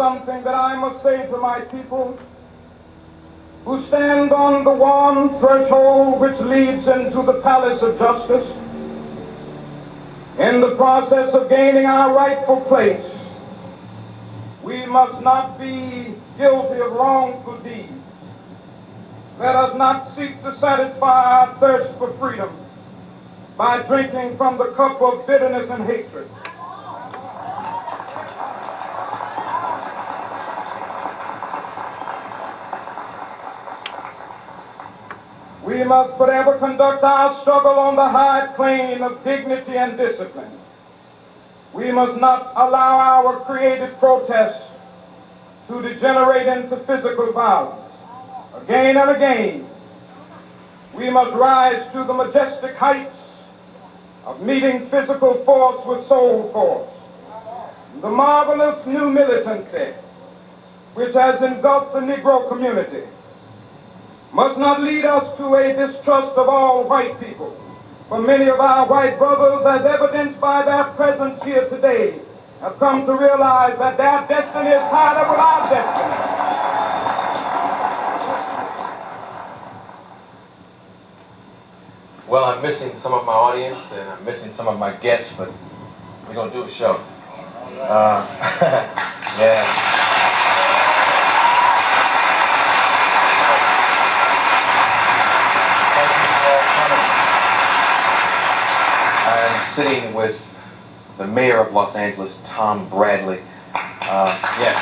something that I must say to my people who stand on the warm threshold which leads into the palace of justice. In the process of gaining our rightful place, we must not be guilty of wrongful deeds. Let us not seek to satisfy our thirst for freedom by drinking from the cup of bitterness and hatred. We must forever conduct our struggle on the high plane of dignity and discipline. We must not allow our creative protests to degenerate into physical violence. Again and again, we must rise to the majestic heights of meeting physical force with soul force. The marvelous new militancy which has engulfed the Negro community must not lead us to a distrust of all white people. For many of our white brothers, as evidenced by their presence here today, have come to realize that their destiny is tied up with our destiny. Well, I'm missing some of my audience and I'm missing some of my guests, but we're going to do a show. Yeah. I'm sitting with the mayor of Los Angeles, Tom Bradley. Yes.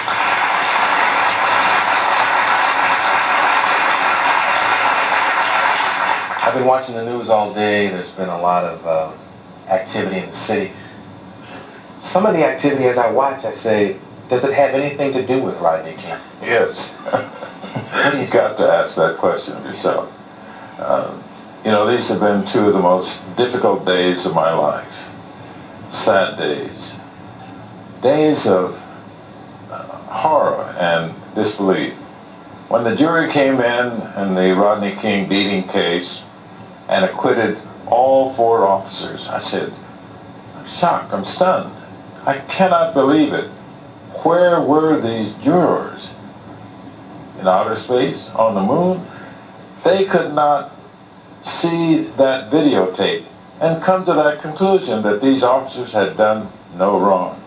I've been watching the news all day. There's been a lot of activity in the city. Some of the activity, as I watch, I say, does it have anything to do with Rodney King? Yes. You've got to ask that question of yourself. You know, these have been two of the most difficult days of my life. Sad days. Days of horror and disbelief. When the jury came in the Rodney King beating case and acquitted all 4 officers, I said, I'm shocked, I'm stunned. I cannot believe it. Where were these jurors? In outer space? On the moon? They could not see that videotape and come to that conclusion that these officers had done no wrong.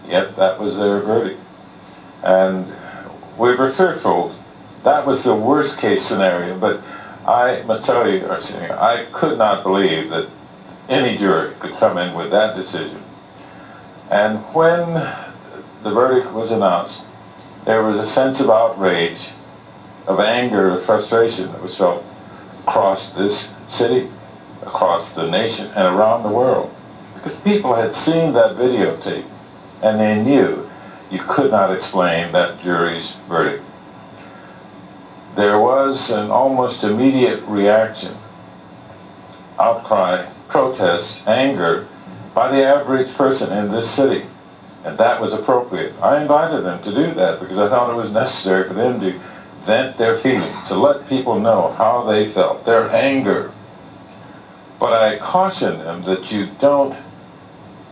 Yet that was their verdict. And we were fearful. That was the worst case scenario, but I must tell you, Arsenio, I could not believe that any jury could come in with that decision. And when the verdict was announced, there was a sense of outrage, of anger, of frustration that was felt across this city, across the nation, and around the world. Because people had seen that videotape, and they knew you could not explain that jury's verdict. There was an almost immediate reaction, outcry, protest, anger by the average person in this city. And that was appropriate. I invited them to do that because I thought it was necessary for them to vent their feelings, to let people know how they felt, their anger. But I cautioned them that you don't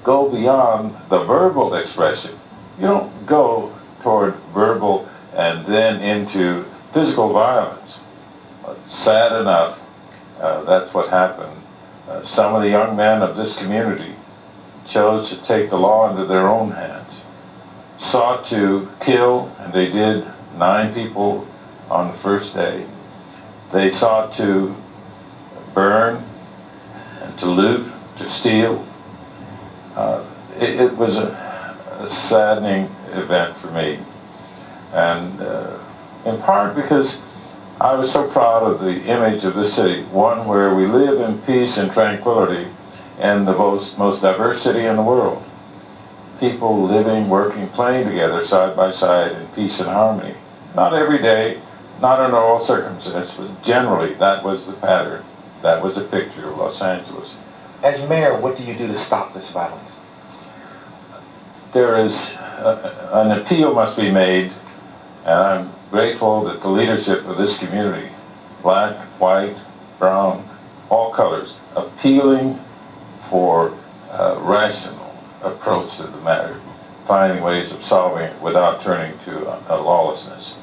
go beyond the verbal expression. You don't go toward verbal and then into physical violence. Sad enough, that's what happened. Some of the young men of this community chose to take the law into their own hands, sought to kill, and they did, 9 people on the first day. They sought to burn and to loot, to steal. It was a saddening event for me. And in part because I was so proud of the image of this city, one where we live in peace and tranquility in the most diverse city in the world. People living, working, playing together side by side in peace and harmony. Not every day, not under all circumstances, but generally that was the pattern. That was the picture of Los Angeles. As mayor, what do you do to stop this violence? There is an appeal must be made, and I'm grateful that the leadership of this community, black, white, brown, all colors, appealing for a rational approach to the matter. finding ways of solving it without turning to lawlessness.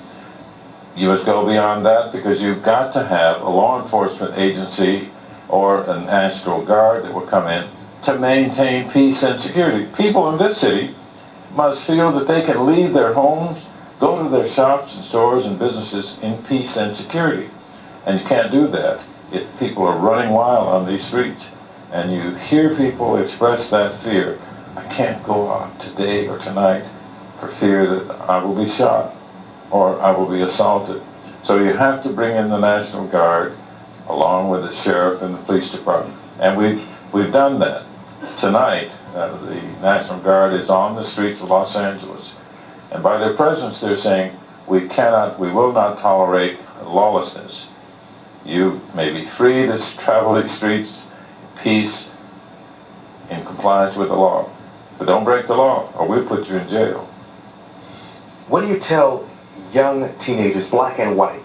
You must go beyond that because you've got to have a law enforcement agency or a National Guard that will come in to maintain peace and security. People in this city must feel that they can leave their homes, go to their shops and stores and businesses in peace and security. And you can't do that if people are running wild on these streets. And you hear people express that fear. I can't go out today or tonight for fear that I will be shot or I will be assaulted. So you have to bring in the National Guard along with the sheriff and the police department. And we've done that. Tonight, the National Guard is on the streets of Los Angeles. And by their presence, they're saying, we will not tolerate lawlessness. You may be free to travel these streets in peace, in compliance with the law. But don't break the law, or we'll put you in jail. What do you tell young teenagers, black and white,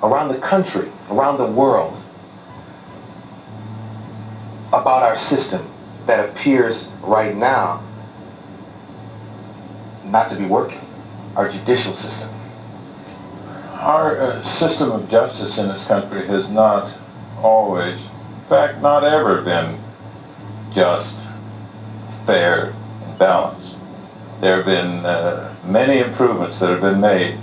around the country, around the world, about our system that appears right now not to be working, our judicial system? Our system of justice in this country has not always, in fact, not ever been just, fair, and balanced. There have been many improvements that have been made.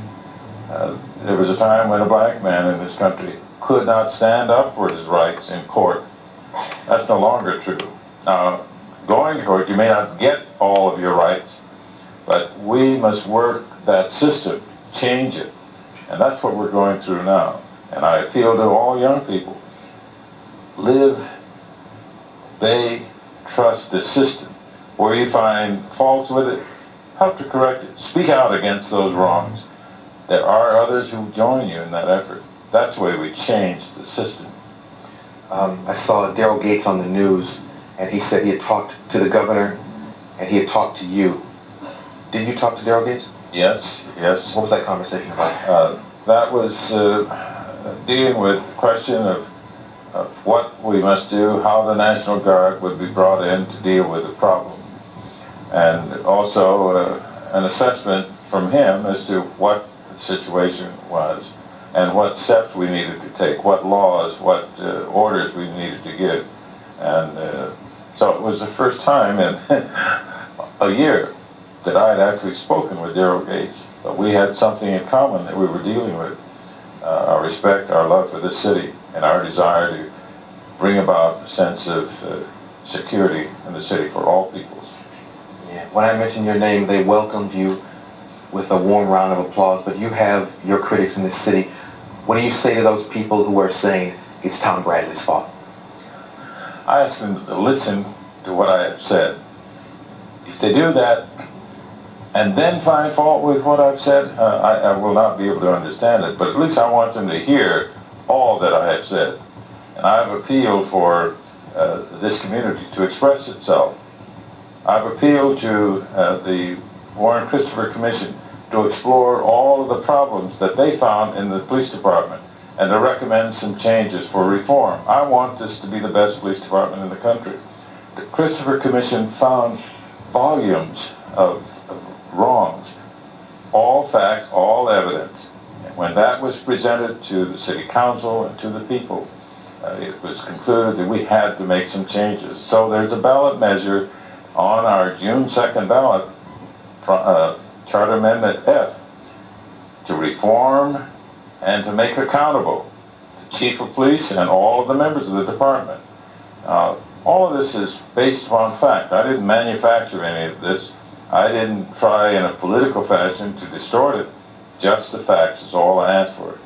There was a time when a black man in this country could not stand up for his rights in court. That's no longer true. Now, going to court, you may not get all of your rights, but we must work that system, change it. And that's what we're going through now. And I appeal to all young people. Live, obey, trust the system. Where you find faults with it, help to correct it. Speak out against those wrongs. There are others who join you in that effort. That's the way we change the system. I saw Daryl Gates on the news, and he said he had talked to the governor, and he had talked to you. Did you talk to Daryl Gates? Yes. What was that conversation about? That was dealing with the question of what we must do, how the National Guard would be brought in to deal with the problem. And also an assessment from him as to what the situation was and what steps we needed to take, what laws, what orders we needed to give. And so it was the first time in a year that I had actually spoken with Daryl Gates. But we had something in common that we were dealing with, our respect, our love for this city, and our desire to bring about a sense of security in the city for all peoples. Yeah. When I mentioned your name, they welcomed you with a warm round of applause, but you have your critics in this city. What do you say to those people who are saying it's Tom Bradley's fault? I ask them to listen to what I have said. If they do that and then find fault with what I've said, I will not be able to understand it, but at least I want them to hear all that I have said. And I've appealed for this community to express itself. I've appealed to the Warren Christopher Commission to explore all of the problems that they found in the police department and to recommend some changes for reform. I want this to be the best police department in the country. The Christopher Commission found volumes of wrongs, all fact, all evidence. And when that was presented to the city council and to the people, it was concluded that we had to make some changes. So there's a ballot measure on our June 2nd ballot, Charter Amendment F, to reform and to make accountable the chief of police and all of the members of the department. All of this is based upon fact. I didn't manufacture any of this. I didn't try in a political fashion to distort it. Just the facts is all I asked for.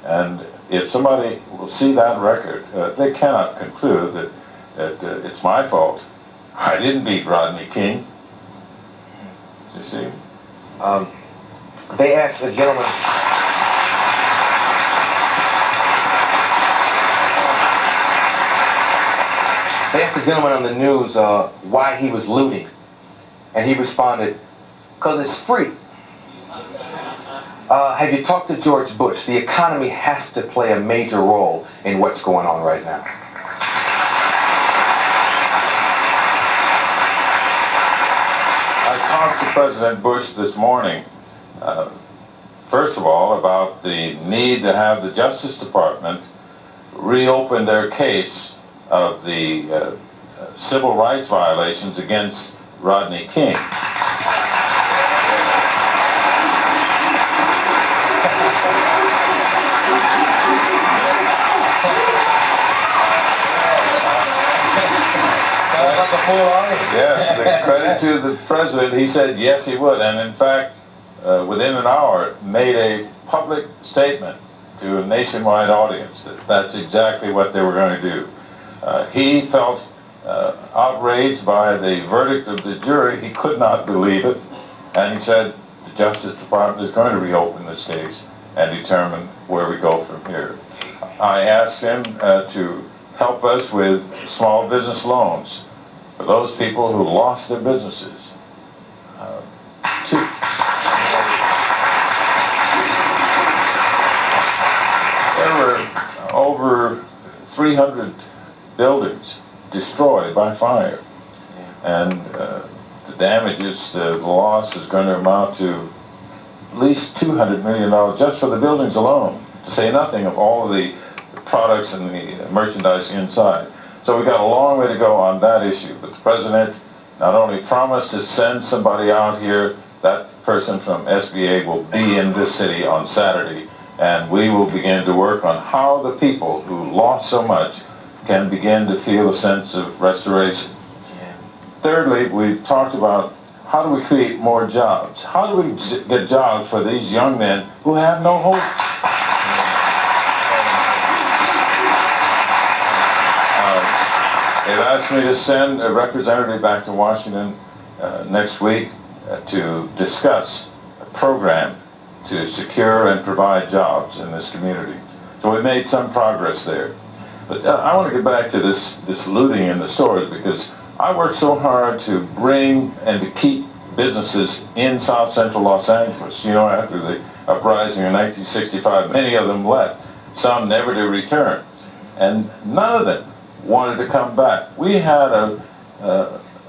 And if somebody will see that record, they cannot conclude that it's my fault. I didn't beat Rodne King. You see? They asked a gentleman... They asked the gentleman on the news why he was looting. And he responded, because it's free. Have you talked to George Bush? The economy has to play a major role in what's going on right now. to President Bush this morning, first of all, about the need to have the Justice Department reopen their case of the civil rights violations against Rodne King. Yes, the credit to the president, he said yes he would, and in fact, within an hour, made a public statement to a nationwide audience that that's exactly what they were going to do. He felt outraged by the verdict of the jury. He could not believe it, and he said the Justice Department is going to reopen this case and determine where we go from here. I asked him to help us with small business loans for those people who lost their businesses. There were over 300 buildings destroyed by fire, and the damages, the loss is going to amount to at least $200 million just for the buildings alone, to say nothing of all of the products and the merchandise inside. So we've got a long way to go on that issue, but the president not only promised to send somebody out here, that person from SBA will be in this city on Saturday, and we will begin to work on how the people who lost so much can begin to feel a sense of restoration. Thirdly, we talked about how do we create more jobs? How do we get jobs for these young men who have no hope? They've asked me to send a representative back to Washington next week to discuss a program to secure and provide jobs in this community. So we made some progress there. But I want to get back to this looting in the stores, because I worked so hard to bring and to keep businesses in South Central Los Angeles. You know, after the uprising in 1965, many of them left, some never to return. And none of them wanted to come back. We had a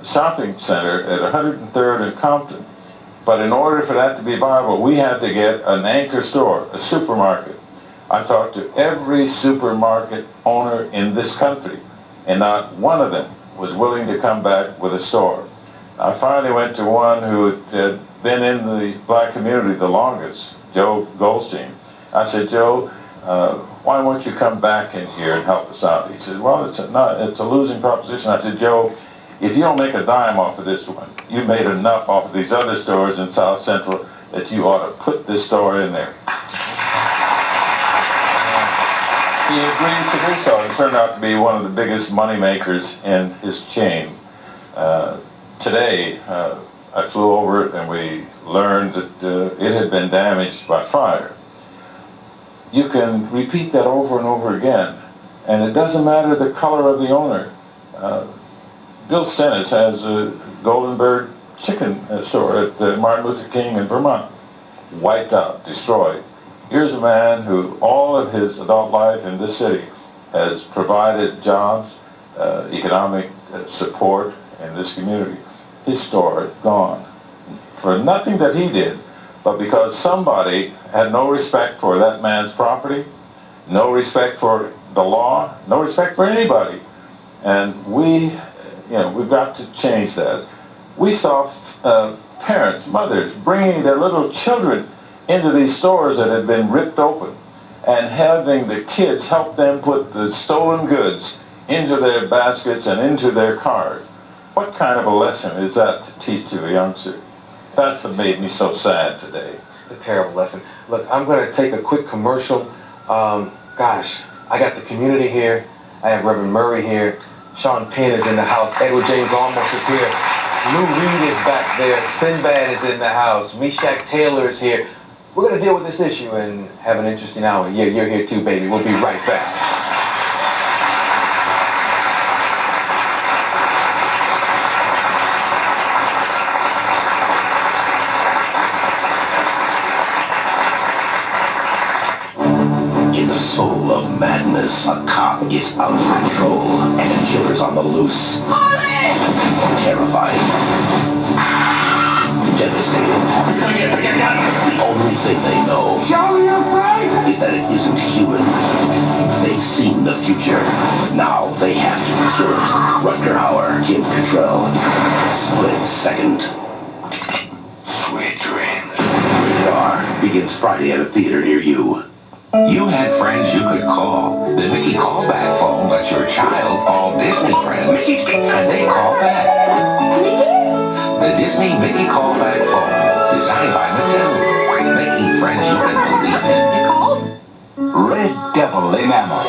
shopping center at 103rd and Compton, but in order for that to be viable, we had to get an anchor store, a supermarket. I talked to every supermarket owner in this country, and not one of them was willing to come back with a store. I finally went to one who had been in the black community the longest, Joe Goldstein. I said, Joe, why won't you come back in here and help us out? He said, well, it's a losing proposition. I said, Joe, if you don't make a dime off of this one, you made enough off of these other stores in South Central that you ought to put this store in there. He agreed to do so. It turned out to be one of the biggest money makers in his chain. Today, I flew over it and we learned that it had been damaged by fire. You can repeat that over and over again, and it doesn't matter the color of the owner. Bill Stennis has a Golden Bird chicken store at Martin Luther King in Vermont. Wiped out, destroyed. Here's a man who all of his adult life in this city has provided jobs, economic support in this community. His store gone. For nothing that he did, but because somebody had no respect for that man's property, no respect for the law, no respect for anybody. And we've got to change that. We saw parents, mothers, bringing their little children into these stores that had been ripped open and having the kids help them put the stolen goods into their baskets and into their cars. What kind of a lesson is that to teach to a youngster? That's what made me so sad today. A terrible lesson. Look, I'm going to take a quick commercial. Gosh, I got the community here. I have Reverend Murray here. Sean Penn is in the house. Edward James Almost is here. Lou Reed is back there. Sinbad is in the house. Meshach Taylor is here. We're going to deal with this issue and have an interesting hour. Yeah, you're here too, baby. We'll be right back. In the soul of madness, a cop is out of control and a killer's on the loose. Terrifying. devastated. The only thing they know is that it isn't human. They've seen the future. Now they have to preserve it. Rutger Hauer, Kim Cattrall. Split second. Sweet dreams. Rated R begins Friday at a theater near you. You had friends you could call. The Mickey callback phone lets your child call Disney friends, and they call back. The Disney Mickey callback phone, designed by Mattel, making friends you can believe in. Red Devil enamel.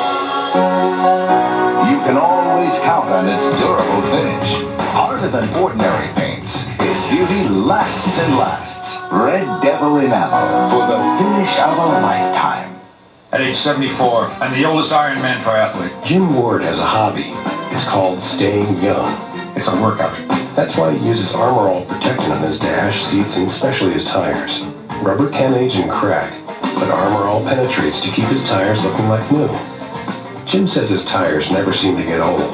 You can always count on its durable finish. Harder than ordinary paints, its beauty lasts and lasts. Red Devil enamel for the finish of a lifetime. At age 74, I'm the oldest Ironman triathlete. Jim Ward has a hobby. It's called staying young. It's a workout. That's why he uses Armor All protection on his dash, seats, and especially his tires. Rubber can age and crack, but Armor All penetrates to keep his tires looking like new. Jim says his tires never seem to get old.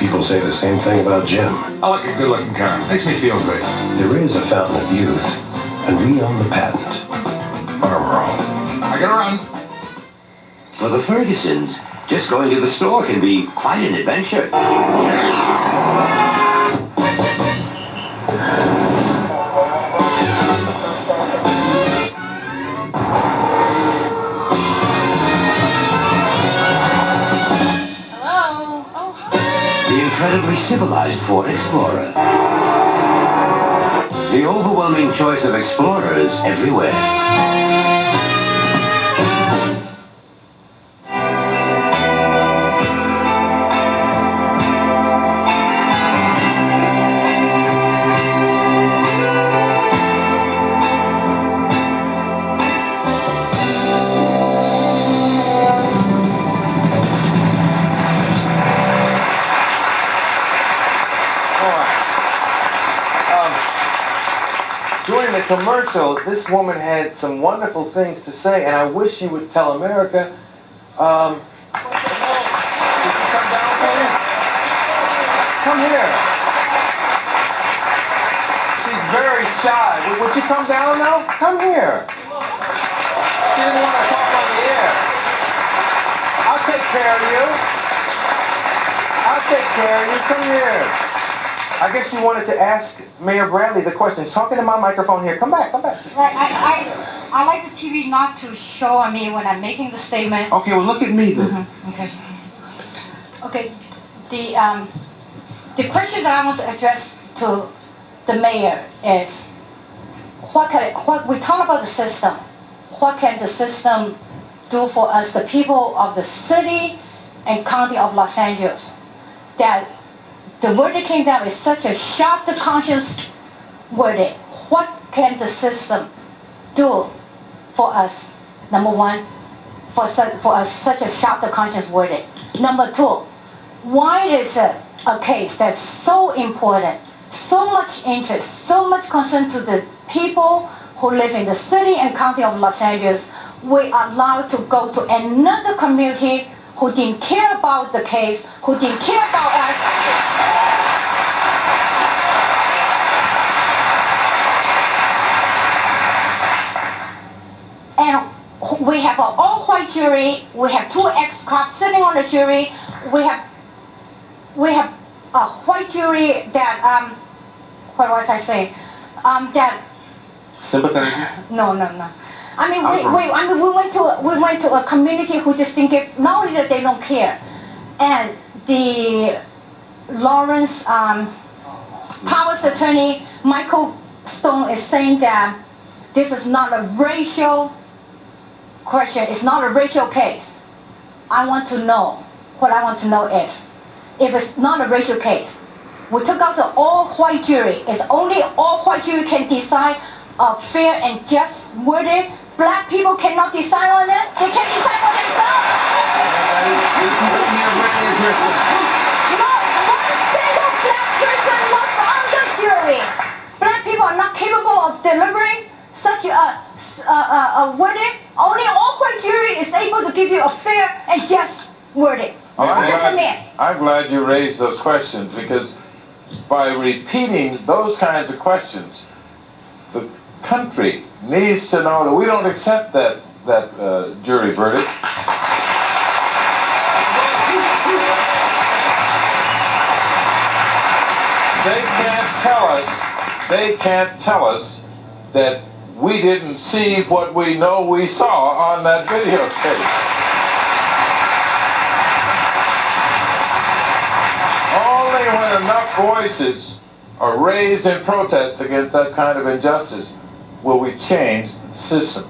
People say the same thing about Jim. I like a good-looking car. Makes me feel good. There is a fountain of youth, and we own the patent. Armor All. I gotta run. For the Fergusons, just going to the store can be quite an adventure. The incredibly civilized Ford Explorer. The overwhelming choice of explorers everywhere. During the commercial, this woman had some wonderful things to say, and I wish you would tell America. Could you come down, please? Come here. She's very shy. Would you come down now? Come here. She didn't want to talk on the air. I'll take care of you. I'll take care of you. Come here. I guess you wanted to ask Mayor Bradley the question. Talking to my microphone here. Come back, come back. Right, I like the TV not to show me when I'm making the statement. Okay, well look at me then. Okay. Okay. The question that I want to address to the mayor is, what we talk about the system. What can the system do for us, the people of the city and county of Los Angeles? That the verdict came down is such a shock to conscience verdict. What can the system do for us? Number one, for us such a shock to conscience verdict. Number two, why is it a case that's so important, so much interest, so much concern to the people who live in the city and county of Los Angeles, we are allowed to go to another community who didn't care about the case, who didn't care about us. And we have an all-white jury. We have two ex-cops sitting on the jury. We have a white jury that what was I saying? That Sympathetic? No. I mean, we went to a community who just think it, not only that they don't care, and the Lawrence Powers attorney Michael Stone is saying that this is not a racial question. It's not a racial case. I want to know. What I want to know is, if it's not a racial case, we took out the all-white jury. It's only all-white jury can decide a fair and just verdict. Black people cannot decide on it. They can't decide for themselves. Not one single black person was on the jury. Black people are not capable of delivering such a verdict. Only all-white jury is able to give you a fair and just verdict. I'm glad you raised those questions, because by repeating those kinds of questions, the country needs to know that we don't accept that jury verdict. They can't tell us that we didn't see what we know we saw on that videotape. Only when enough voices are raised in protest against that kind of injustice will we change the system.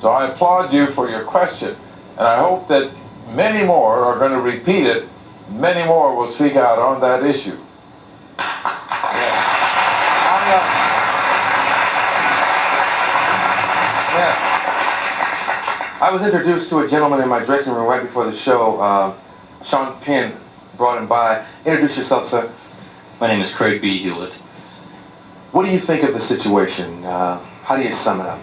So I applaud you for your question, and I hope that many more are going to repeat it. Many more will speak out on that issue. I was introduced to a gentleman in my dressing room right before the show. Sean Penn brought him by. Introduce yourself, sir. My name is Craig B. Hewlett. What do you think of the situation? How do you sum it up?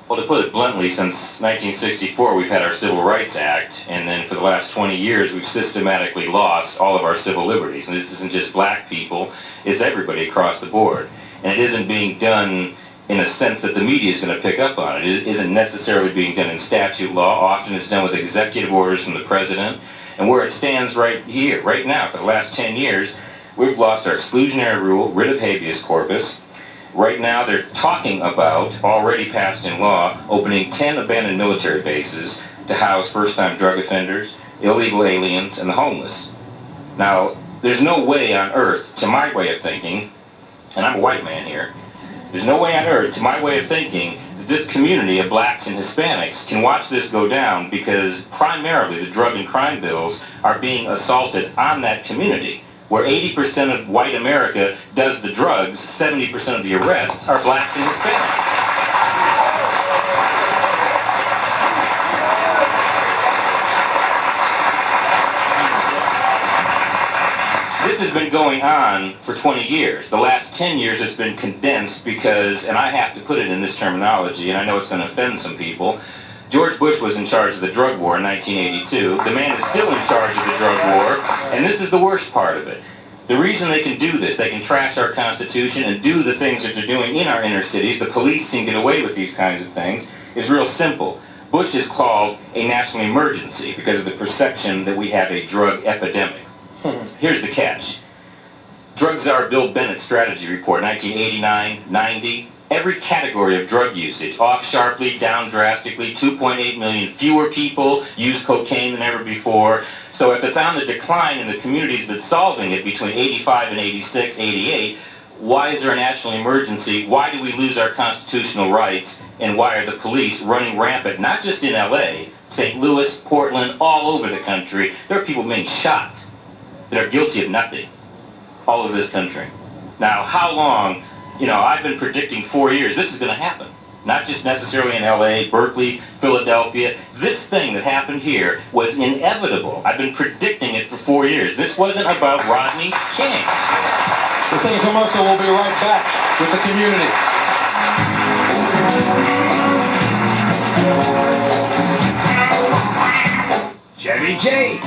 Well, to put it bluntly, since 1964 we've had our Civil Rights Act, and then for the last 20 years we've systematically lost all of our civil liberties. And this isn't just black people, it's everybody across the board. And it isn't being done in a sense that the media is going to pick up on it. It isn't necessarily being done in statute law. Often it's done with executive orders from the president. And where it stands right here, right now, for the last 10 years, we've lost our exclusionary rule, writ of habeas corpus. Right now they're talking about, already passed in law, opening 10 abandoned military bases to house first-time drug offenders, illegal aliens, and the homeless. Now, there's no way on earth, to my way of thinking, and I'm a white man here, there's no way on earth, to my way of thinking, that this community of blacks and Hispanics can watch this go down, because primarily the drug and crime bills are being assaulted on that community. Where 80% of white America does the drugs, 70% of the arrests are blacks and Hispanics. This has been going on for 20 years. The last 10 years it's been condensed because, and I have to put it in this terminology, and I know it's going to offend some people, George Bush was in charge of the drug war in 1982. The man is still in charge of the drug war, and this is the worst part of it. The reason they can do this, they can trash our Constitution and do the things that they're doing in our inner cities, the police can get away with these kinds of things, is real simple. Bush is called a national emergency because of the perception that we have a drug epidemic. Here's the catch. Drug Czar Bill Bennett's strategy report, 1989-90, every category of drug usage, off sharply, down drastically, 2.8 million fewer people use cocaine than ever before. So if it's on the decline and the community's been solving it between 85 and 86, 88, why is there a national emergency? Why do we lose our constitutional rights? And why are the police running rampant, not just in LA, St. Louis, Portland, all over the country? There are people being shot that are guilty of nothing all over this country. Now, how long, I've been predicting 4 years, this is going to happen. Not just necessarily in LA, Berkeley, Philadelphia. This thing that happened here was inevitable. I've been predicting it for 4 years. This wasn't about Rodney King. We'll take a commercial. We'll be right back with the community. Chevy Chase.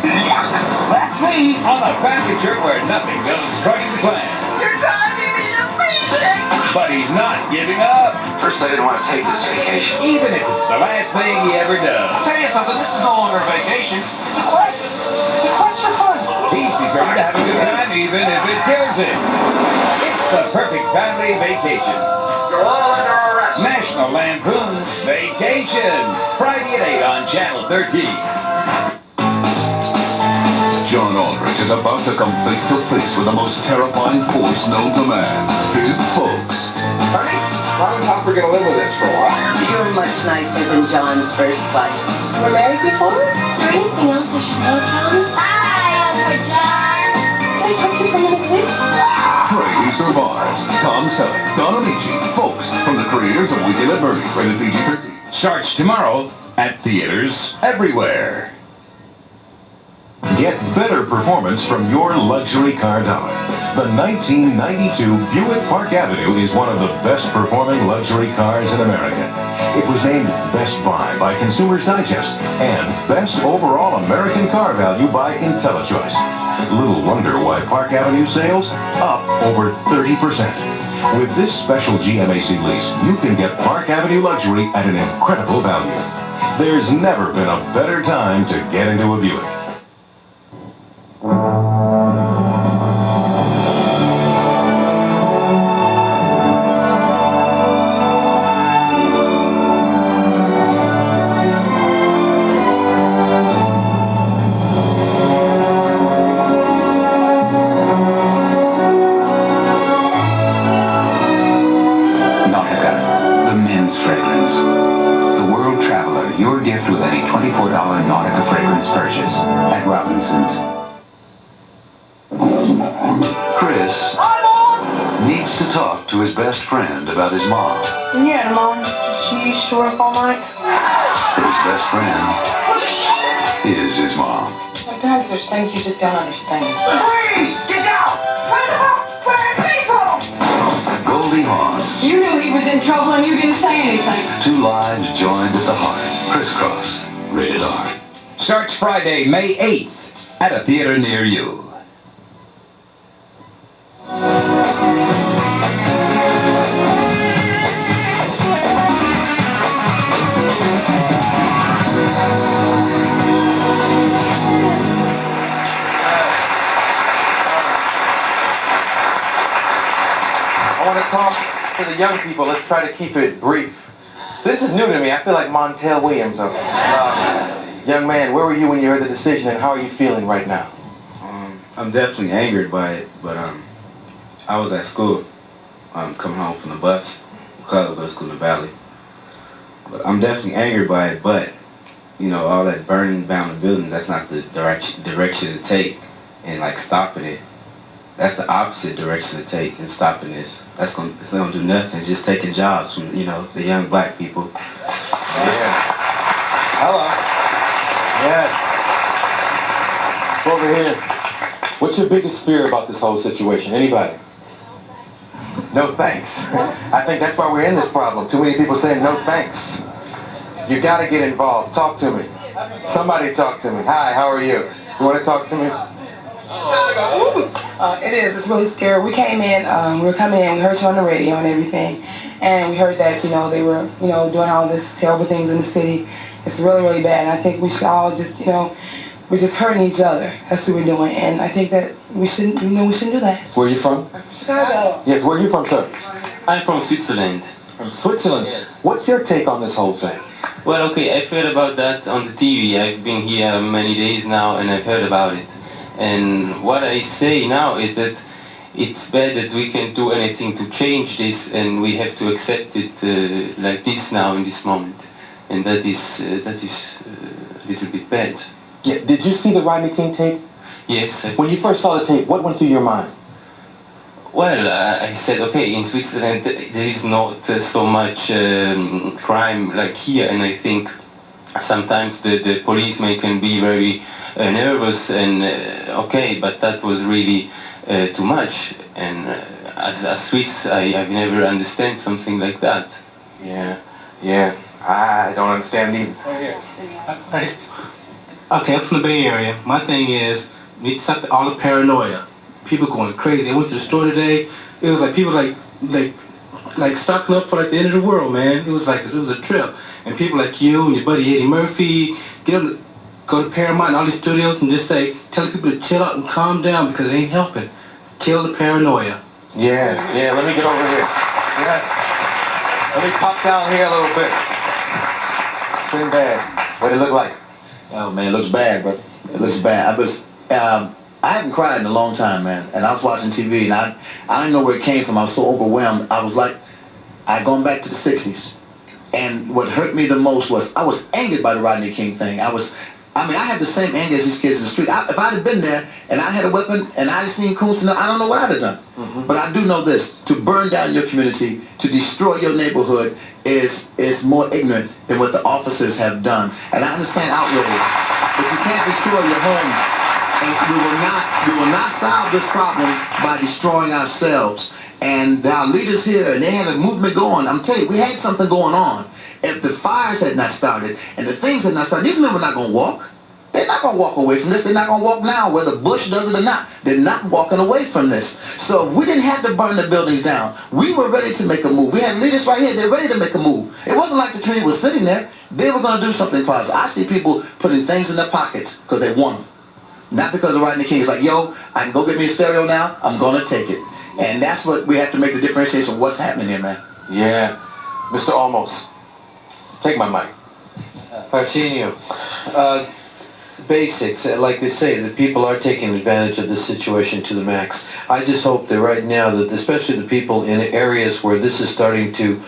That's me on a family trip where nothing goes according to plan. You're driving me to freezing! But he's not giving up. First, I didn't want to take this vacation. Even if it's the last thing he ever does. I'll tell you something, this is no longer a vacation. It's a quest. It's a quest for fun. He's determined to have a good time even if it kills him. It's the perfect family vacation. You're all under arrest. National Lampoon's Vacation. Friday at 8 on Channel 13. John Aldrich is about to come face to face with the most terrifying force known to man, his folks. Honey, Mom and Pop are going to live with us for a while. You're much nicer than John's first wife. We're married before? Is there anything else I should know, John? Hi, Uncle John! Can I talk to you for a minute, please? Pray he survives. Tom Selleck, Don Amici, folks, from the creators of Weekend at Bernie's, rated PG-13. Starts tomorrow at theaters everywhere. Get better performance from your luxury car dollar. The 1992 Buick Park Avenue is one of the best performing luxury cars in America. It was named Best Buy by Consumer's Digest and Best Overall American Car Value by IntelliChoice. Little wonder why Park Avenue sales up over 30%. With this special GMAC lease, you can get Park Avenue luxury at an incredible value. There's never been a better time to get into a Buick. Your gift with any $24 Nautica fragrance purchase at Robinson's. Chris needs to talk to his best friend about his mom. Yeah, Mom. She used to work all night. His best friend is his mom. Sometimes there's things you just don't understand. Please, get out! Goldie Hawn. You knew he was in trouble and you didn't say anything. Two lives joined at the heart. Crisscross. Rated R. Starts Friday, May 8th at a theater near you. I want to talk to the young people. Let's try to keep it brief. This is new to me. I feel like Montel Williams. Young man, where were you when you heard the decision, and how are you feeling right now? I'm definitely angered by it, but I was at school, coming home from the bus, because I go to school in the Valley. But I'm definitely angered by it, but, you know, all that burning down the buildings, that's not the direction to take, and like stopping it. That's the opposite direction to take in stopping this. It's not gonna do nothing, just taking jobs from, you know, the young black people. Yeah. Hello. Yes. Over here. What's your biggest fear about this whole situation? Anybody? No thanks. I think that's why we're in this problem. Too many people saying no thanks. You gotta get involved. Talk to me. Somebody talk to me. Hi, how are you? You wanna talk to me? It is. It's really scary. We came in, we were coming in, we heard you on the radio and everything, and we heard that, you know, they were, you know, doing all this terrible things in the city. It's really, really bad, and I think we should all just, you know, we're just hurting each other. That's what we're doing, and I think that we shouldn't, you know, we shouldn't do that. Where are you from? Chicago. Yes, where are you from, sir? I'm from Switzerland. From Switzerland? Yes. What's your take on this whole thing? Well, okay, I've heard about that on the TV. I've been here many days now, and I've heard about it. And what I say now is that it's bad that we can't do anything to change this, and we have to accept it like this now in this moment. And that is a little bit bad. Yeah. Did you see the Rodne King tape? Yes. When you first saw the tape, what went through your mind? Well, I said, okay, in Switzerland there is not so much crime like here, and I think sometimes the policemen can be very nervous and okay, but that was really too much. And as a Swiss, I've never understand something like that. Yeah. I don't understand either. Okay, I'm from the Bay Area. My thing is, we need to stop all the paranoia. People going crazy. I went to the store today. It was like people like stocking up for like the end of the world, man. It was a trip. And people like you and your buddy Eddie Murphy go to Paramount and all these studios and just tell people to chill out and calm down because it ain't helping. Kill the paranoia. Yeah. Let me get over here. Yes. Let me pop down here a little bit. Sinbad, what it look like? Oh man, it looks bad, but it looks bad. I haven't cried in a long time, man. And I was watching TV, and I didn't know where it came from. I was so overwhelmed. I was like, I'd gone back to the 60s. And what hurt me the most was I was angered by the Rodne King thing. I had the same anger as these kids in the street. If I'd have been there and I had a weapon and I'd have seen Coons, I don't know what I'd have done. Mm-hmm. But I do know this: to burn down your community, to destroy your neighborhood is more ignorant than what the officers have done. And I understand outrage, but you can't destroy your homes. And we will not solve this problem by destroying ourselves. And our leaders here, and they had a movement going. I'm telling you, we had something going on. If the fires had not started and the things had not started, these men were not going to walk. They're not going to walk away from this. They're not going to walk now, whether Bush does it or not. They're not walking away from this. So we didn't have to burn the buildings down. We were ready to make a move. We had leaders right here. They're ready to make a move. It wasn't like the community was sitting there. They were going to do something positive. I see people putting things in their pockets because they want them. Not because of Rodney King. It's like, yo, I can go get me a stereo now. I'm going to take it. And that's what we have to make the differentiation of what's happening here, man. Yeah. Mr. Almost, take my mic. Arsenio, basics, like they say, the people are taking advantage of this situation to the max. I just hope that right now, that especially the people in areas where this is starting to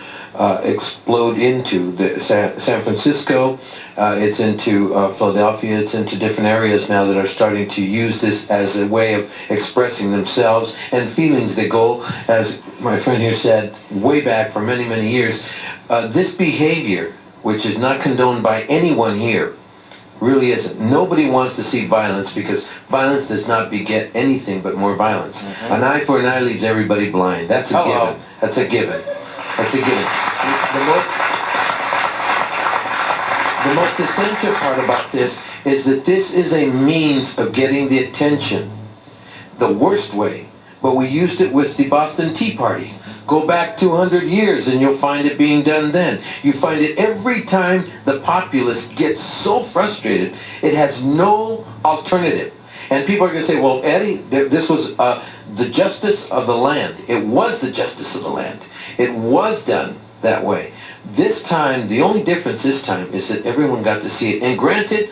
explode into, San Francisco, it's into Philadelphia, it's into different areas now that are starting to use this as a way of expressing themselves and feelings that go, as my friend here said, way back for many, many years. This behavior, which is not condoned by anyone here, really isn't. Nobody wants to see violence because violence does not beget anything but more violence. Mm-hmm. An eye for an eye leaves everybody blind. That's a given. That's a given. That's a given. The most essential part about this is that this is a means of getting the attention the worst way, but we used it with the Boston Tea Party. Go back 200 years and you'll find it being done then. You find it every time the populace gets so frustrated, it has no alternative. And people are going to say, well, Eddie, this was the justice of the land. It was the justice of the land. It was done that way. This time, the only difference this time is that everyone got to see it. And granted,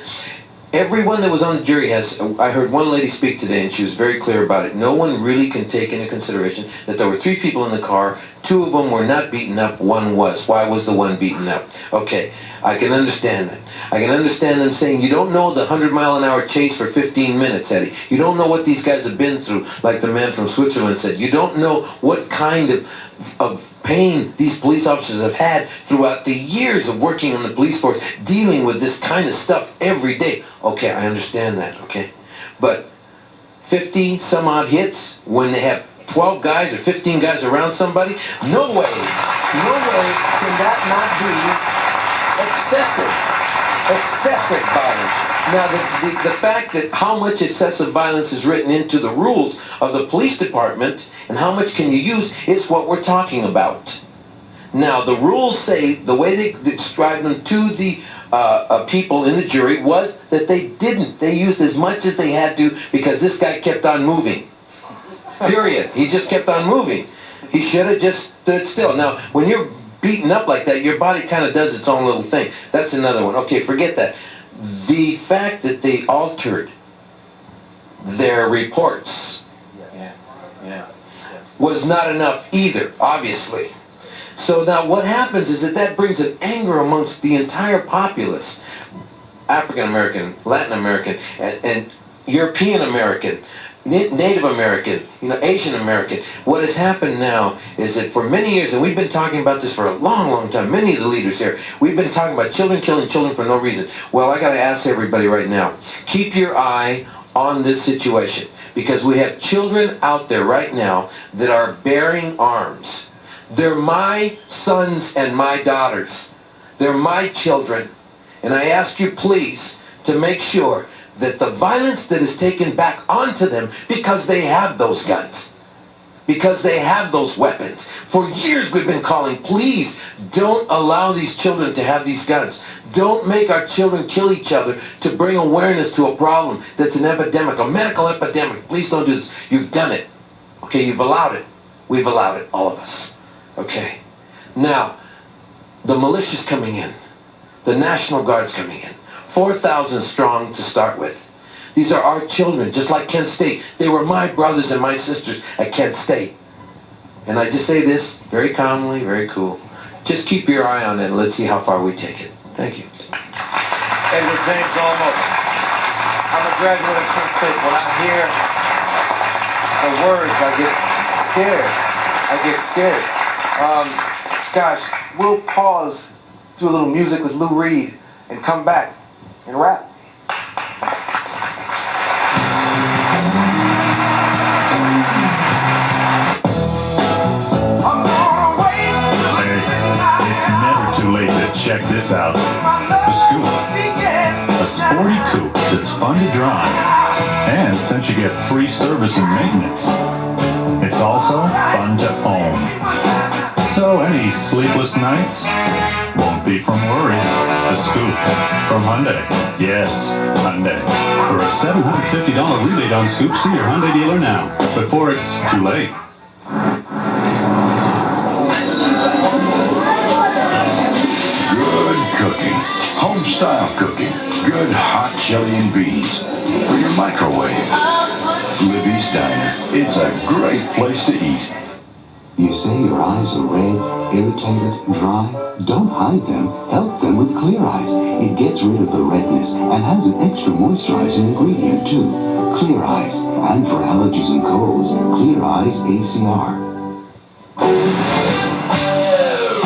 everyone that was on the jury has, I heard one lady speak today and she was very clear about it. No one really can take into consideration that there were 3 people in the car. 2 of them were not beaten up, 1 was. Why was the 1 beaten up? Okay, I can understand that. I can understand them saying, you don't know the 100-mile-an-hour chase for 15 minutes, Eddie. You don't know what these guys have been through, like the man from Switzerland said. You don't know what kind of pain these police officers have had throughout the years of working on the police force, dealing with this kind of stuff every day. Okay, I understand that, okay? But 50 some odd hits when they have 12 guys or 15 guys around somebody, no way can that not be excessive violence. Now, the fact that how much excessive violence is written into the rules of the police department and how much can you use is what we're talking about. Now, the rules say, the way they described them to the people in the jury was that they didn't. They used as much as they had to because this guy kept on moving. Period. He just kept on moving. He should have just stood still. Now, when you're beaten up like that, your body kind of does its own little thing. That's another one. Okay, forget that. The fact that they altered their reports was not enough either, obviously. So now what happens is that brings an anger amongst the entire populace, African American, Latin American, and European American, Native American, Asian American. What has happened now is that for many years, and we've been talking about this for a long, long time, many of the leaders here, we've been talking about children killing children for no reason. Well, I got to ask everybody right now, keep your eye on this situation, because we have children out there right now that are bearing arms. They're my sons and my daughters. They're my children. And I ask you, please, to make sure that the violence that is taken back onto them, because they have those guns, because they have those weapons. For years we've been calling, please don't allow these children to have these guns. Don't make our children kill each other to bring awareness to a problem that's an epidemic, a medical epidemic. Please don't do this. You've done it. Okay, you've allowed it. We've allowed it, all of us. Okay. Now, the militia's coming in. The National Guard's coming in. 4,000 strong to start with. These are our children, just like Kent State. They were my brothers and my sisters at Kent State. And I just say this very calmly, very cool. Just keep your eye on it and let's see how far we take it. Thank you. Edward James Almost. I'm a graduate of Kent State. When I hear the words, I get scared. Gosh, we'll pause, do a little music with Lou Reed, and come back and rap. It's never too late to check this out. The Scoop. A sporty coupe that's fun to drive. And since you get free service and maintenance, it's also fun to own. So any sleepless nights won't be from worry. The Scoop from Hyundai. Yes, Hyundai. For a $750 rebate on Scoop, see your Hyundai dealer now, before it's too late. Good cooking. Home-style cooking. Good hot chili and beans. For your microwave. Libby's Diner. It's a great place to eat. You say your eyes are red, irritated, dry? Don't hide them. Help them with Clear Eyes. It gets rid of the redness and has an extra moisturizing ingredient too. Clear Eyes. And for allergies and colds, Clear Eyes ACR.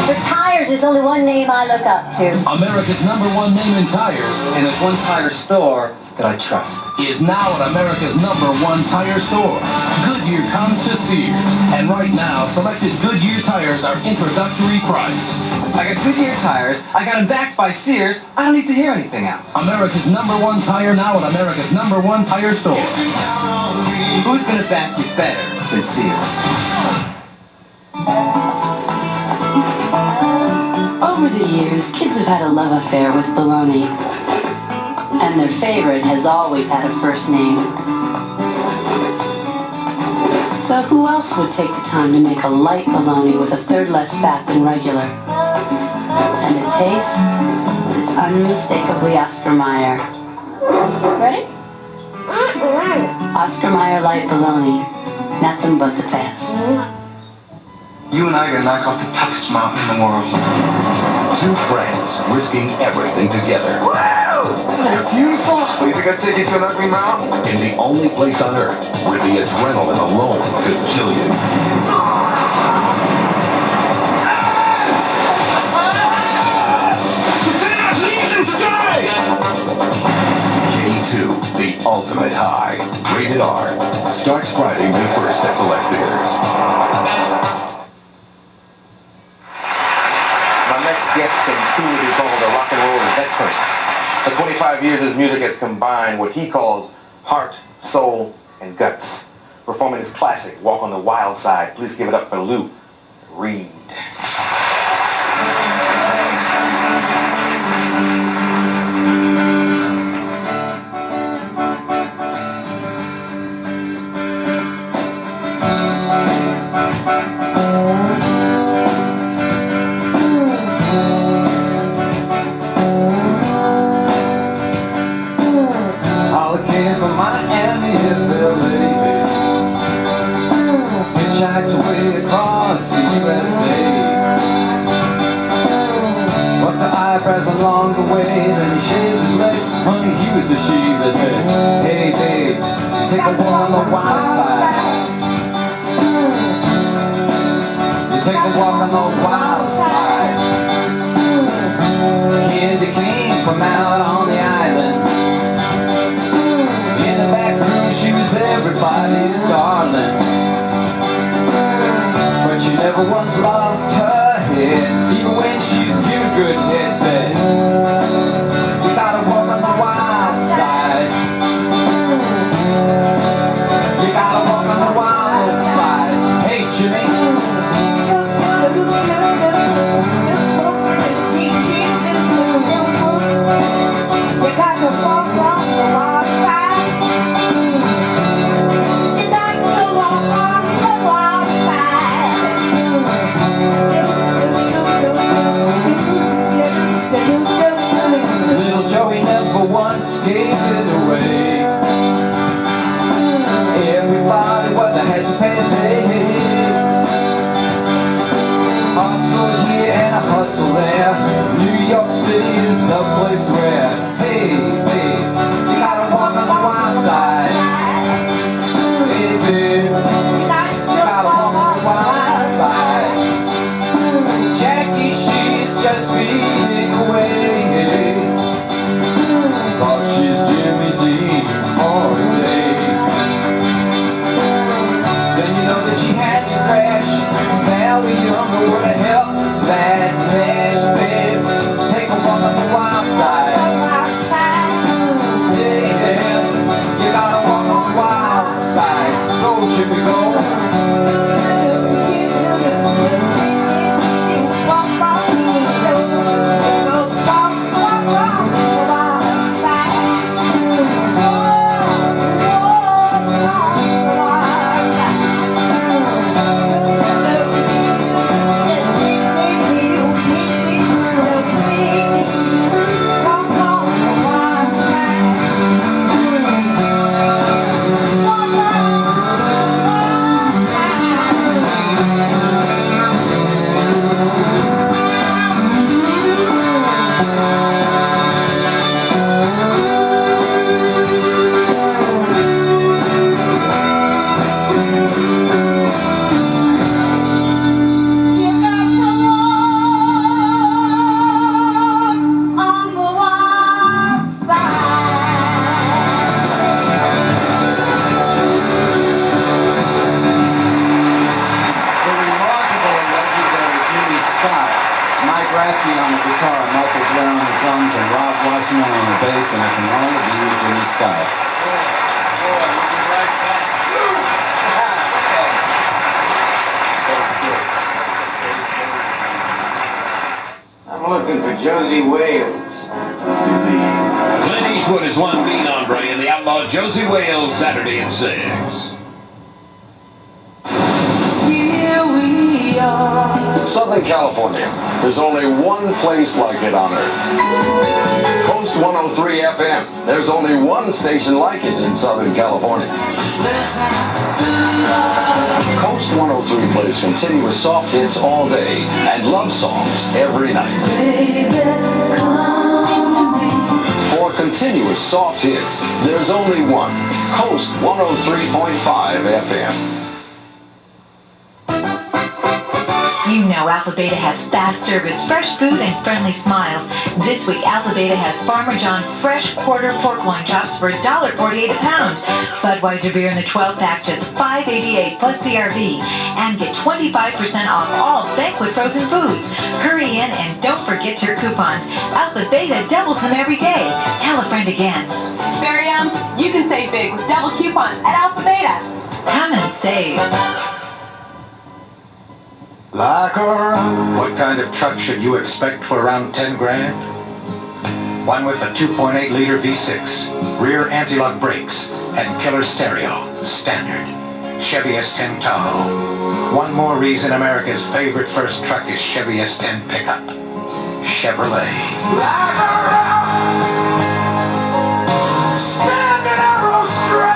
For tires, there's only one name I look up to. America's #1 name in tires, And there's one tire store that I trust. is now at America's #1 tire store. Goodyear comes to Sears. And right now, selected Goodyear tires are introductory price. I got Goodyear tires. I got them backed by Sears. I don't need to hear anything else. America's #1 tire now at America's #1 tire store. Who's going to back you better than Sears? Over the years, kids have had a love affair with bologna. And their favorite has always had a first name. So who else would take the time to make a light bologna with a third less fat than regular? And the taste? It's unmistakably Oscar Mayer. Ready? Oscar Mayer light bologna. Nothing but the best. You and I are going to knock off the toughest mountain in the world. Two friends risking everything together. That's beautiful. You think I'd take you to an ugly mountain? In the only place on earth where the adrenaline alone could kill you. J2, the ultimate high. Rated R. Starts Friday, May 1st at select theaters. My next guest can truly be called a rock and roll veteran. For 25 years, his music has combined what he calls heart, soul, and guts. Performing his classic, Walk on the Wild Side, please give it up for Lou Reed. Hitchhiked away across the USA. But the eyebrows along the way, then he shaved his legs. Honey, he was a she that said, hey babe, take a walk on the wild side. You take a walk on the wild side. Candy came from out on the island. In the back room she was everybody's darling. But she never once lost her head, even when she's given good head. Said, you gotta walk on the wild side. You gotta walk on the wild side. Hey Jimmy. You got to walk on the wild side. You got to walk on the wild side. Little Joey never once gave it away. Everybody what they had to pay. Hustle here and a hustle there. New York City is the place where, hey, you gotta walk on the wild side. Hey, babe, you gotta walk on the wild side. Jackie, she's just speeding away. Thought she's Jimmy Dean for a day. Then you know that she had to crash. Valley Younger would have helped that crash, babe. Take a walk on the wild side. Arsenio on the bass, and I can only be with Jimmy Scott. I'm looking for Josie Wales. Clint Eastwood is one beat hombre in the outlaw Josie Wales, Saturday at 6. Here we are. Southern California. There's only one place like it on Earth. Coast 103 FM. There's only one station like it in Southern California. Coast 103 plays continuous soft hits all day and love songs every night. For continuous soft hits, there's only one. Coast 103.5 FM. You know Alpha Beta has fast service, fresh food, and friendly smiles. This week, Alpha Beta has Farmer John fresh quarter pork loin chops for $1.48 a pound. Budweiser beer in the 12-pack, just $5.88 plus CRV. And get 25% off all Banquet frozen foods. Hurry in and don't forget your coupons. Alpha Beta doubles them every day. Tell a friend again. Miriam, you can save big with double coupons at Alpha Beta. Come and save. What kind of truck should you expect for around 10 grand? One with a 2.8-liter V6, rear anti-lock brakes, and killer stereo, standard. Chevy S10 Tahoe. One more reason America's favorite first truck is Chevy S10 pickup. Chevrolet.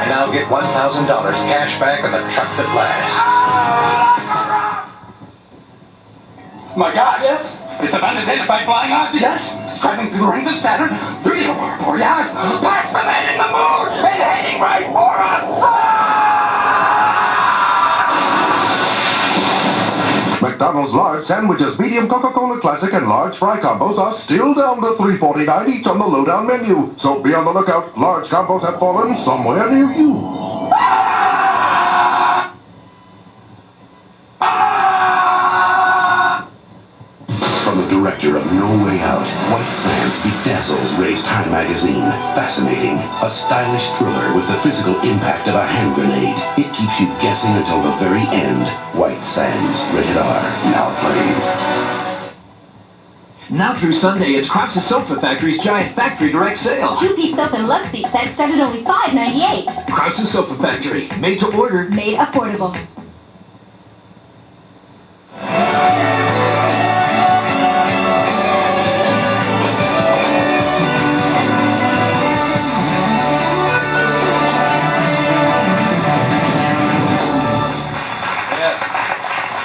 And I'll get $1,000 cash back on the truck that lasts. My God, yes? It's an unidentified flying object? Yes. Driving through the rings of Saturn, through the aurora borealis, past the man in the moon, and heading right for us! McDonald's large sandwiches, medium Coca-Cola Classic, and large fry combos are still down to $3.49 each on the lowdown menu. So be on the lookout. Large combos have fallen somewhere near you. Director of No Way Out, White Sands bedazzles Ray's Time magazine. Fascinating. A stylish thriller with the physical impact of a hand grenade. It keeps you guessing until the very end. White Sands, rated R, now playing. Now through Sunday, it's Krause's Sofa Factory's giant factory direct sale. Two-piece sofa and love seat sets start at only $5.98. Krause's Sofa Factory, made to order. Made affordable.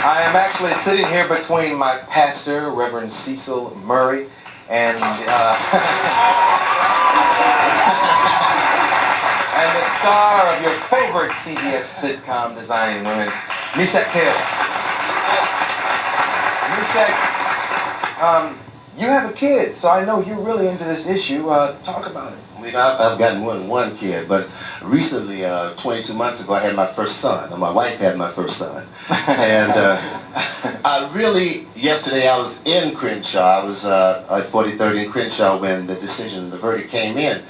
I'm actually sitting here between my pastor, Reverend Cecil Murray, and and the star of your favorite CBS sitcom, Designing Women, Misak Taylor. Misak, you have a kid, so I know you're really into this issue. Talk about it. I mean, I've gotten more than one kid, but recently, 22 months ago, I had my first son, and my wife had my first son. And yesterday I was in Crenshaw. I was at 43rd in Crenshaw when the verdict came in.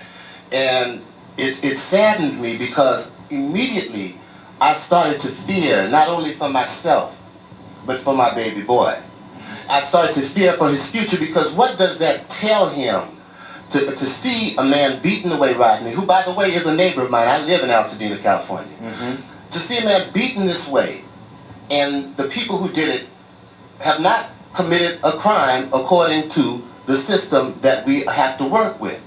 And it saddened me because immediately I started to fear, not only for myself, but for my baby boy. I started to fear for his future because what does that tell him? To see a man beaten away, Rodne, who, by the way, is a neighbor of mine. I live in Altadena, California. Mm-hmm. To see a man beaten this way, and the people who did it have not committed a crime according to the system that we have to work with.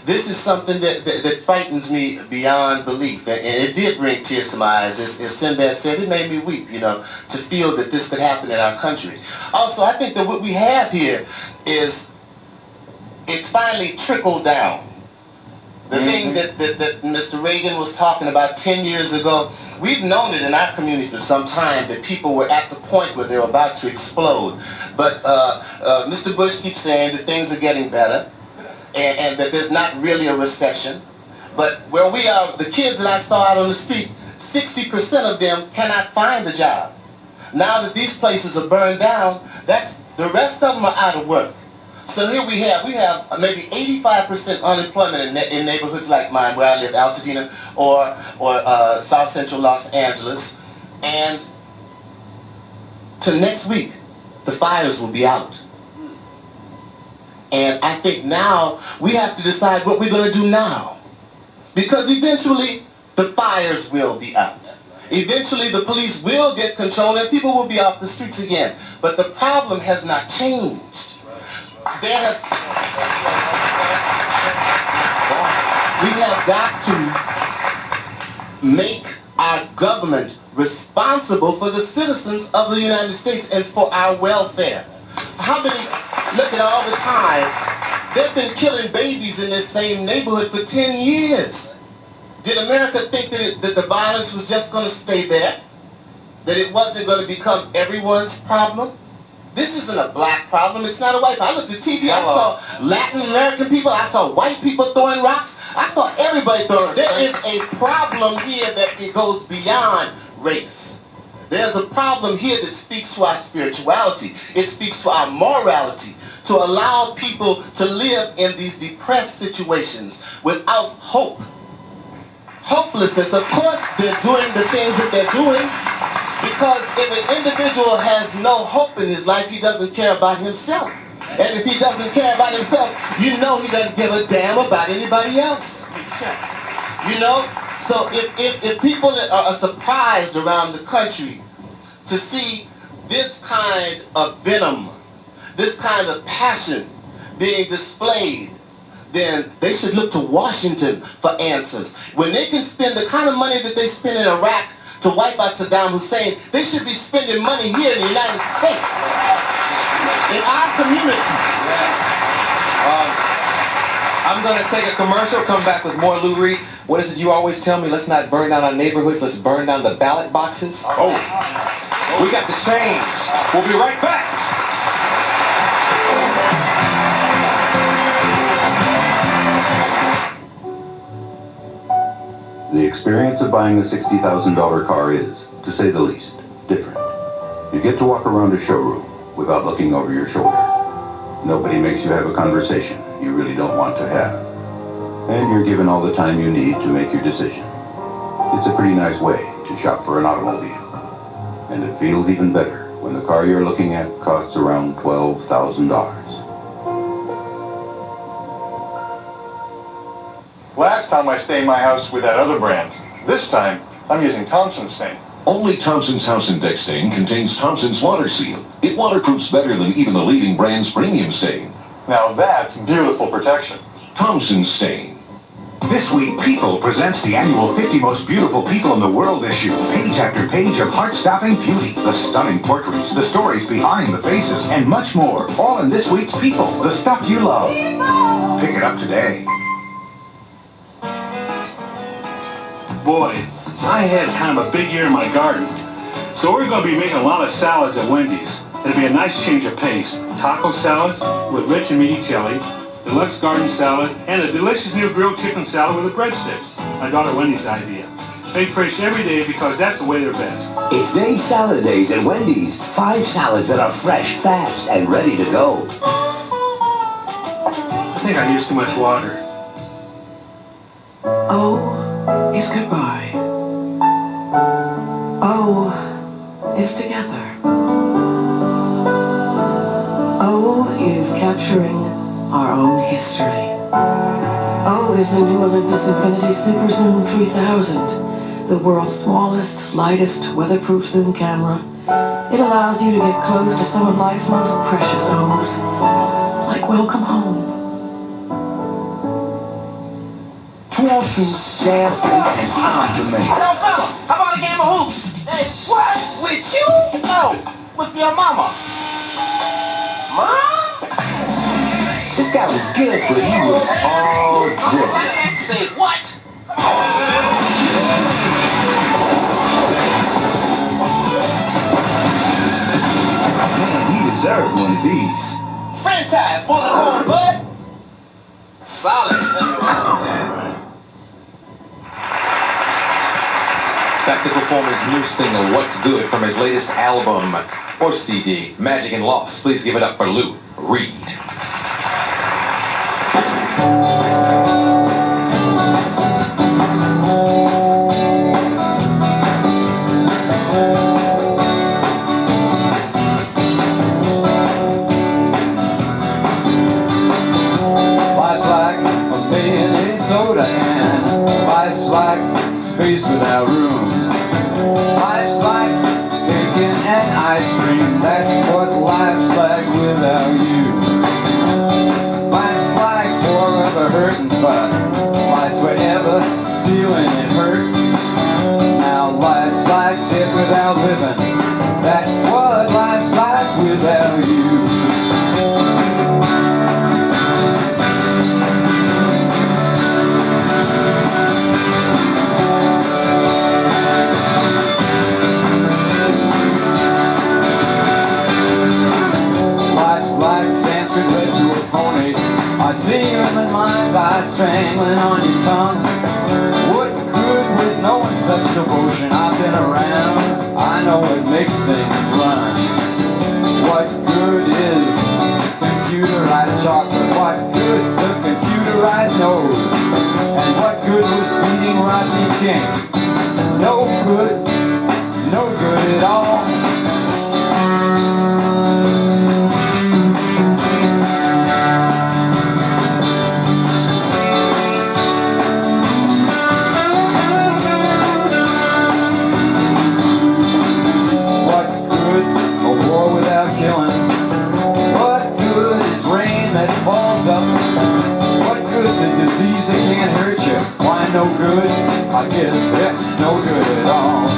This is something that frightens me beyond belief, and it did bring tears to my eyes. As Sinbad said, it made me weep, to feel that this could happen in our country. Also, I think that what we have here is it's finally trickled down. The thing that Mr. Reagan was talking about 10 years ago, we've known it in our community for some time that people were at the point where they were about to explode. But Mr. Bush keeps saying that things are getting better and that there's not really a recession. But where we are, the kids that I saw out on the street, 60% of them cannot find a job. Now that these places are burned down, the rest of them are out of work. So here we have maybe 85% unemployment in neighborhoods like mine, where I live, Altadena or South Central Los Angeles. And to next week, the fires will be out. And I think now we have to decide what we're going to do now. Because eventually, the fires will be out. Eventually, the police will get control and people will be off the streets again. But the problem has not changed. We have got to make our government responsible for the citizens of the United States and for our welfare. How many, look at all the time, they've been killing babies in this same neighborhood for 10 years. Did America think that the violence was just going to stay there? That it wasn't going to become everyone's problem? This isn't a black problem, it's not a white problem. I looked at TV, I saw Latin American people, I saw white people throwing rocks, I saw everybody throwing rocks. There is a problem here that it goes beyond race. There's a problem here that speaks to our spirituality. It speaks to our morality, to allow people to live in these depressed situations without hope. Hopelessness, of course they're doing the things that they're doing, because if an individual has no hope in his life, he doesn't care about himself. And if he doesn't care about himself, you know he doesn't give a damn about anybody else. You know? So if people are surprised around the country to see this kind of venom, this kind of passion being displayed, then they should look to Washington for answers. When they can spend the kind of money that they spend in Iraq to wipe out Saddam Hussein, they should be spending money here in the United States, in our communities. I'm going to take a commercial, come back with more Lou Reed. What is it you always tell me? Let's not burn down our neighborhoods, let's burn down the ballot boxes. Oh, we got the change. We'll be right back. The experience of buying a $60,000 car is, to say the least, different. You get to walk around a showroom without looking over your shoulder. Nobody makes you have a conversation you really don't want to have. And you're given all the time you need to make your decision. It's a pretty nice way to shop for an automobile. And it feels even better when the car you're looking at costs around $12,000. Last time I stained my house with that other brand. This time, I'm using Thompson Stain. Only Thompson's House Index Stain contains Thompson's Water Seal. It waterproofs better than even the leading brand's premium stain. Now that's beautiful protection. Thompson Stain. This week, People presents the annual 50 Most Beautiful People in the World issue. Page after page of heart-stopping beauty. The stunning portraits, the stories behind the faces, and much more. All in this week's People, the stuff you love. Pick it up today. Boy, I had kind of a big year in my garden. So we're going to be making a lot of salads at Wendy's. It'll be a nice change of pace. Taco salads with rich and meaty chili, deluxe garden salad, and a delicious new grilled chicken salad with a breadstick. My daughter Wendy's idea. They fresh every day because that's the way they're best. It's Dave's Salad Days at Wendy's. 5 salads that are fresh, fast, and ready to go. I think I used too much water. Oh is goodbye. O is together. O is capturing our own history. O is the new Olympus Infinity Super Zoom 3000, the world's smallest, lightest, weatherproof zoom camera. It allows you to get close to some of life's most precious O's, like welcome home. Twerking, dancing, and on demand. Yo, fella, how about a game of hoops? Hey, what? With you? No, with your mama. Mom? This guy was good, but he was all drunk. Say what? Man, he deserved one of these. Franchise, want to call bud? Solid. Back to perform his new single, What's Good, from his latest album or CD, Magic and Lost. Please give it up for Lou Reed. Life's like a Minnesota and life's like space without room. Life's like bacon and ice cream, that's what life's like without you. Life's like forever hurting, but life's forever feeling it hurt. Now life's like death without living, that's what life's like without you. I see human minds, eyes strangling on your tongue. What good was knowing such devotion? I've been around, I know it makes things run. What good is computerized chocolate? What good's a computerized nose? And what good was beating Rodne King? No good, no good at all. No good, I guess, no good at all.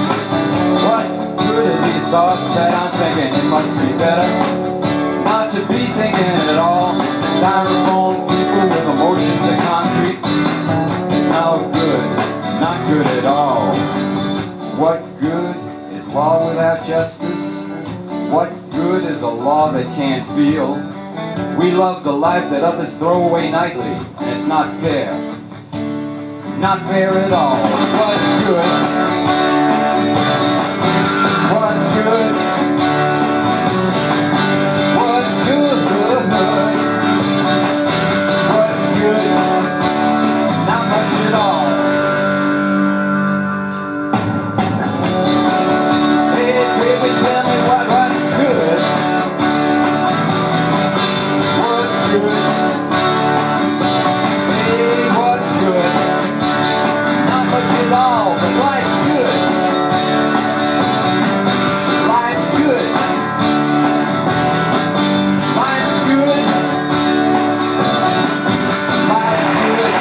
What good are these thoughts that I'm thinking? It must be better not to be thinking at all. Styrofoam people with emotions of concrete. It's no good, not good at all. What good is law without justice? What good is a law that can't feel? We love the life that others throw away nightly, and it's not fair. Not fair at all. What's good? What's good? What's good? What's good? Not much at all. Hey, baby, tell me what's good? What's good? Hey, what's good? At all, but life's good. Life's good. Life's good. Life's good.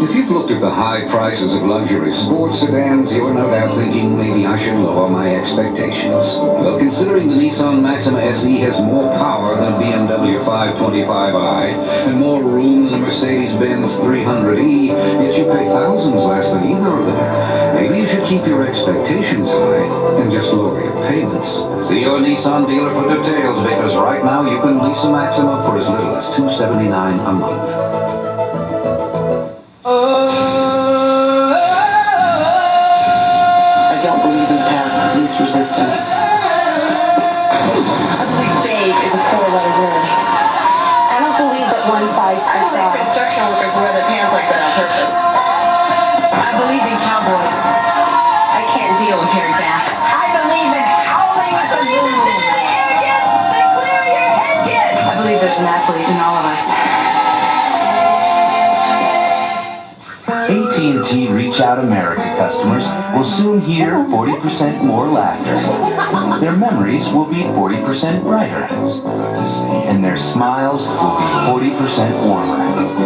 If you've looked at the high prices of luxury sports sedans, you're no doubt thinking maybe I should lower my expectations. Well, considering the Nissan Maxima SE has more power than BMW 525i and more room than a Mercedes-Benz 300e, yet you pay thousands less than either of them. Maybe you should keep your expectations high and just lower your payments. See your Nissan dealer for details, because right now you can lease a Maxima for as little as $279 a month. I don't believe in the path of least resistance. I believe vague is a four-letter word. I don't believe that one size fits all. I believe construction workers wear their pants like that on purpose. I believe in cowboys. I can't deal with hairy backs. I believe in howling at the moon. I believe there's an athlete in all of us. AT&T Reach Out America customers will soon hear 40% more laughter. Their memories will be 40% brighter. And their smiles will be 40% warmer.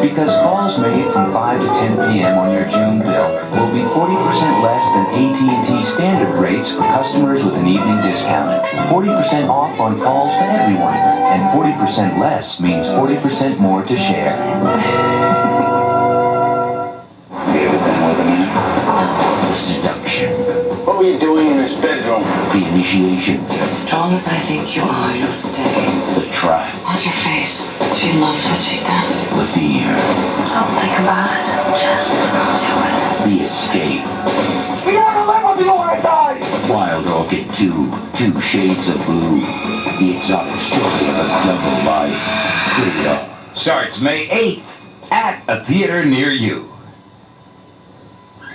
Because calls made from 5 to 10 p.m. on your June bill will be 40% less than AT&T standard rates for customers with an evening discount. 40% off on calls to everyone. And 40% less means 40% more to share. Seduction. What were you doing in his bedroom? The initiation. As strong as I think you are, you'll stay. The trial. Watch your face. She loves what she does. The fear. Don't think about it. Just do it. The escape. We never live with you when I die! Wild Orchid 2 Shades of Blue. The exotic story of a jungle life. Rated R. Starts May 8th at a theater near you.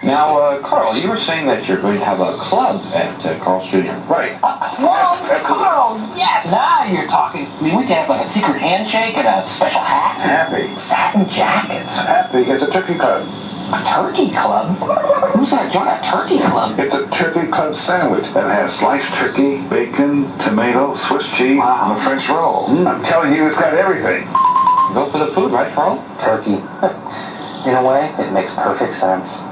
Now, Carl, you were saying that you're going to have a club at Carl's Jr. Right. Well, Carl, yes! Now you're talking. I mean, we could have like a secret handshake and a special hat. Happy. Satin jackets. Happy is a turkey club. A turkey club? Who's going to join a turkey club? It's a turkey club sandwich that has sliced turkey, bacon, tomato, Swiss cheese, and a French roll. I'm telling you, it's got everything. Go for the food, right, Carl? Turkey. In a way, it makes perfect sense.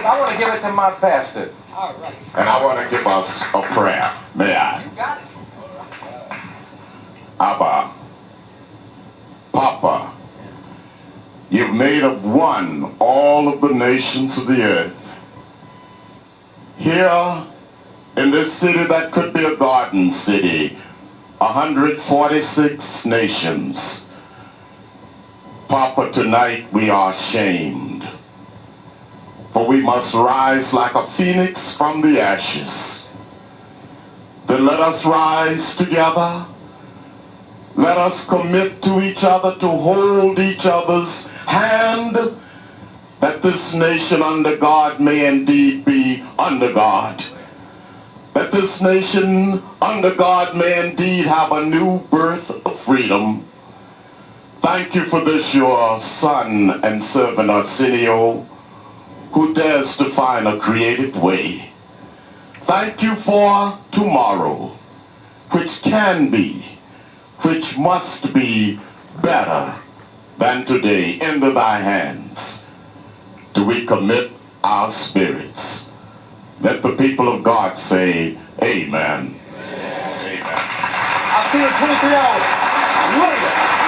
I want to give it to my pastor. All right. And I want to give us a prayer. May I? You got it. Abba, Papa, you've made of one all of the nations of the earth. Here in this city that could be a garden city, 146 nations. Papa, tonight we are ashamed. For we must rise like a phoenix from the ashes. Then let us rise together. Let us commit to each other to hold each other's hand, that this nation under God may indeed be under God. That this nation under God may indeed have a new birth of freedom. Thank you for this, your son and servant Arsenio, who dares to find a creative way. Thank you for tomorrow, which can be, which must be better than today. Into thy hands do we commit our spirits. Let the people of God say, Amen. Amen. I'll see you in 23 hours. Later.